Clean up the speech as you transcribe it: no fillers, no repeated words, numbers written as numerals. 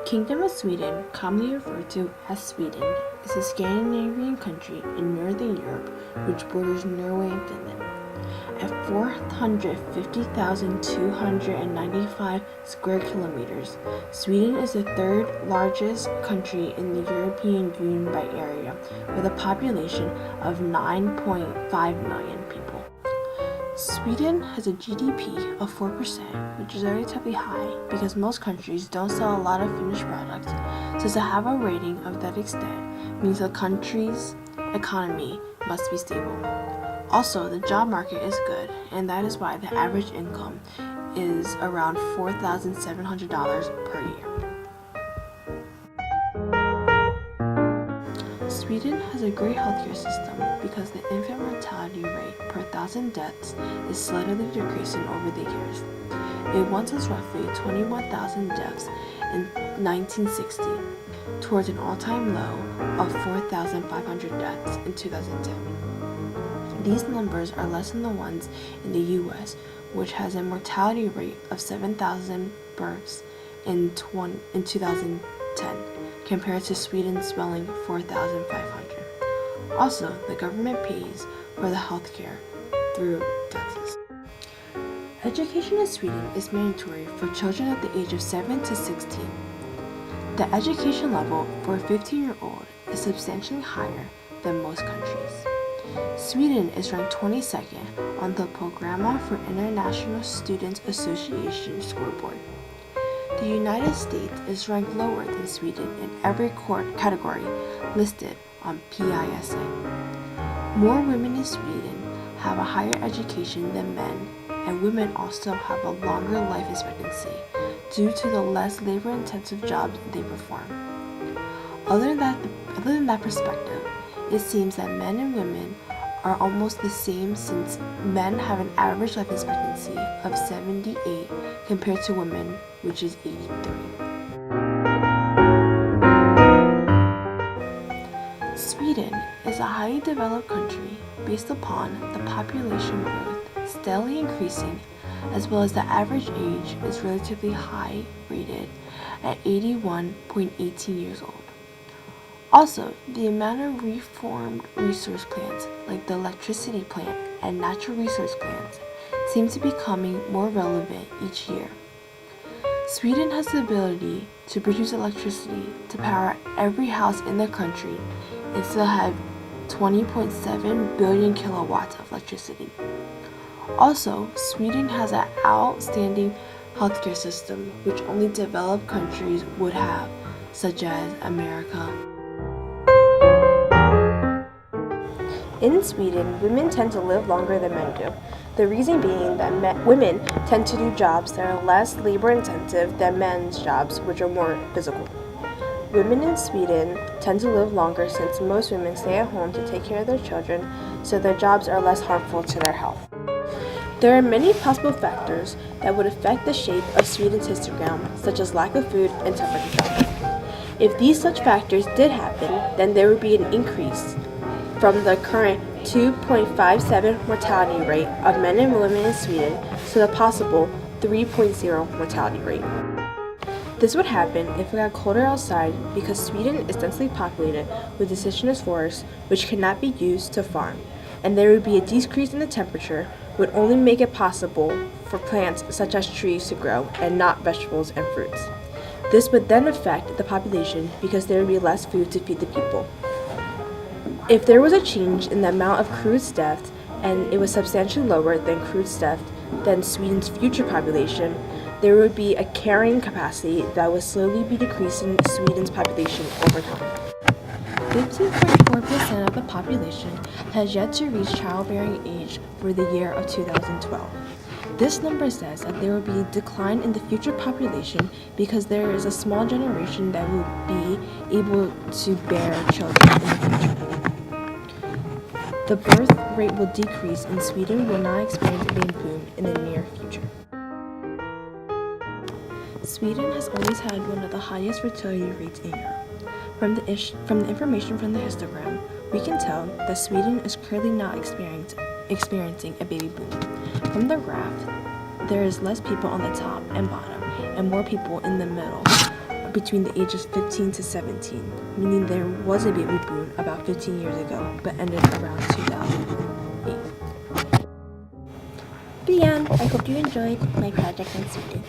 Kingdom of Sweden, commonly referred to as Sweden, is a Scandinavian country in Northern Europe which borders Norway and Finland. At 450,295 square kilometers, Sweden is the third largest country in the European Union by area, with a population of 9.5 million people. Sweden has a GDP of 4%, which is relatively high because most countries don't sell a lot of finished products, so to have a rating of that extent means the country's economy must be stable. Also, the job market is good, and that is why the average income is around $4,700 per year. Sweden has a great healthcare system because the infant mortality rate per 1,000 deaths is steadily decreasing over the years. It once was roughly 21,000 deaths in 1960, towards an all-time low of 4,500 deaths in 2010. These numbers are less than the ones in the U.S., which has a mortality rate of 7,000 births in 2010, compared to Sweden's swelling 4,500. Also, the government pays for the health care through taxes. Education in Sweden is mandatory for children at the age of 7 to 16. The education level for a 15-year-old is substantially higher than most countries. Sweden is ranked 22nd on the Programma for International Students Association scoreboard. The United States is ranked lower than Sweden in every category listed on PISA. More women in Sweden have a higher education than men, and women also have a longer life expectancy due to the less labor-intensive jobs they perform. Other than that perspective, it seems that men and women are almost the same, since men have an average life expectancy of 78 compared to women, which is 83. Sweden is a highly developed country based upon the population growth steadily increasing, as well as the average age is relatively high, rated at 81.18 years old. Also, the amount of reformed resource plants like the electricity plant and natural resource plants seem to be becoming more relevant each year. Sweden has the ability to produce electricity to power every house in the country and still have 20.7 billion kilowatts of electricity. Also, Sweden has an outstanding healthcare system which only developed countries would have, such as America. In Sweden, women tend to live longer than men do. The reason being that women tend to do jobs that are less labor-intensive than men's jobs, which are more physical. Women in Sweden tend to live longer since most women stay at home to take care of their children, so their jobs are less harmful to their health. There are many possible factors that would affect the shape of Sweden's histogram, such as lack of food and temperature. If these such factors did happen, then there would be an increase from the current 2.57 mortality rate of men and women in Sweden to the possible 3.0 mortality rate. This would happen if it got colder outside because Sweden is densely populated with deciduous forests which cannot be used to farm, and there would be a decrease in the temperature would only make it possible for plants such as trees to grow and not vegetables and fruits. This would then affect the population because there would be less food to feed the people. If there was a change in the amount of crude deaths and it was substantially lower than crude deaths than Sweden's future population, there would be a carrying capacity that would slowly be decreasing Sweden's population over time. 15.4% of the population has yet to reach childbearing age for the year of 2012. This number says that there will be a decline in the future population because there is a small generation that will be able to bear children in the future. The birth rate will decrease and Sweden will not experience a baby boom in the near future. Sweden has always had one of the highest fertility rates in Europe. From the information from the histogram, we can tell that Sweden is currently not experiencing a baby boom. From the graph, there is less people on the top and bottom, and more people in the middle, between the ages 15 to 17, meaning there was a baby boom about 15 years ago, but ended around 2008. The end. I hope you enjoyed my project on student.